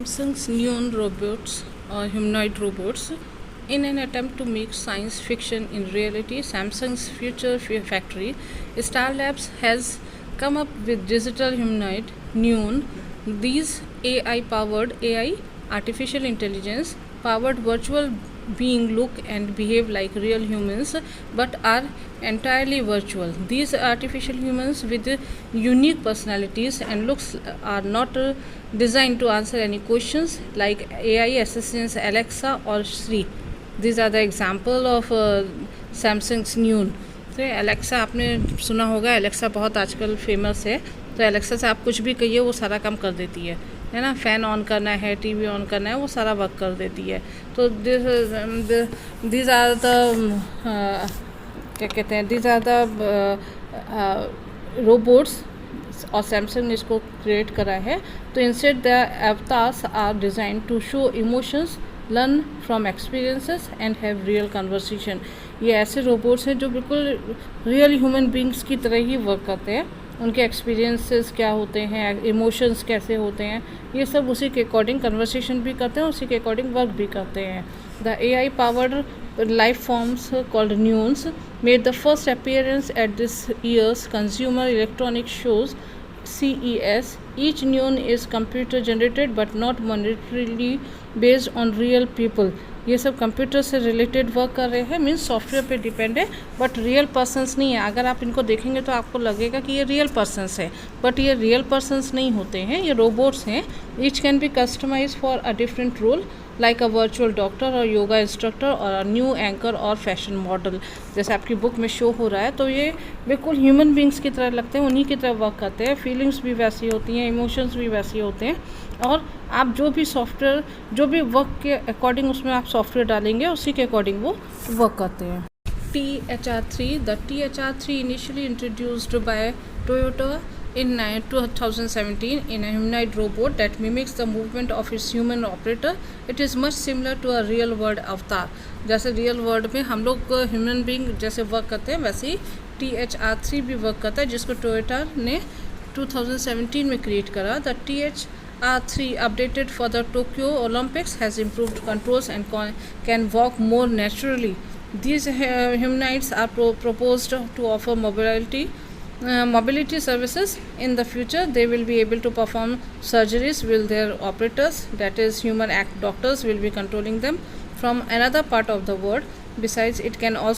Samsung's Neon robots or humanoid robots. In an attempt to make science fiction in reality, Samsung's future factory, Star Labs, has come up with digital humanoid Neon. These AI, artificial intelligence powered virtual being look and behave like real humans but are entirely virtual. These artificial humans with unique personalities and looks are not designed to answer any questions like AI assistants Alexa or Siri. These are the example of Samsung's Neon. तो Alexa आपने सुना होगा, Alexa बहुत आजकल famous है. तो Alexa से आप कुछ भी कहिए वो सारा काम कर देती है ना. फ़ैन ऑन करना है, टीवी ऑन करना है, वो सारा वर्क कर देती है. तो दिस आर द क्या कहते हैं, दिस आर द रोबोट्स और सैमसंग ने इसको क्रिएट करा है. तो instead the avatars are design to show emotions, learn from experiences and have real conversation. ये ऐसे रोबोट्स हैं जो बिल्कुल रियल ह्यूमन बींग्स की तरह ही वर्क करते हैं. उनके एक्सपीरियंसेस क्या होते हैं, इमोशंस कैसे होते हैं, ये सब उसी के अकॉर्डिंग कन्वर्सेशन भी करते हैं, उसी के अकॉर्डिंग वर्क भी करते हैं. The AI powered life forms called Neons made the first appearance at this year's Consumer Electronics Shows CES. Each Neon is computer generated but not monetarily based on real people. ये सब computer से related work कर रहे हैं, means software पे depend है but real persons नहीं है. अगर आप इनको देखेंगे तो आपको लगेगा कि ये रियल पर्सन्स है, बट ये रियल पर्सन्स नहीं होते हैं, ये रोबोट्स हैं. Each can be customise for a different role like a virtual doctor और योगा इंस्ट्रक्टर और अ न्यू एंकर और फैशन मॉडल. जैसे आपकी बुक में शो हो रहा है, तो ये बिल्कुल ह्यूमन बींग्स की तरह लगते हैं, उन्हीं की तरह वर्क करते हैं. फीलिंग्स भी वैसी होती हैं, इमोशंस भी वैसे होते हैं. और आप जो भी सॉफ्टवेयर, जो भी वर्क के अकॉर्डिंग उसमें आप सॉफ्टवेयर डालेंगे, उसी के अकॉर्डिंग वो वर्क करते हैं. THR3. The THR3 initially introduced by Toyota in 2017 in a humanoid robot that mimics the movement of its human operator. It is much similar to a real world avatar. जैसे real world में हम लोग human being जैसे work करते हैं, वैसे ही THR3 भी work करता है, जिसको टोयोटा ने 2017 में क्रिएट करा. The THR3 updated for the Tokyo Olympics has improved controls and can walk more naturally. These humanoids are proposed to offer mobility services in the future. They will be able to perform surgeries with their operators, that is human act doctors will be controlling them from another part of the world. Besides, it can also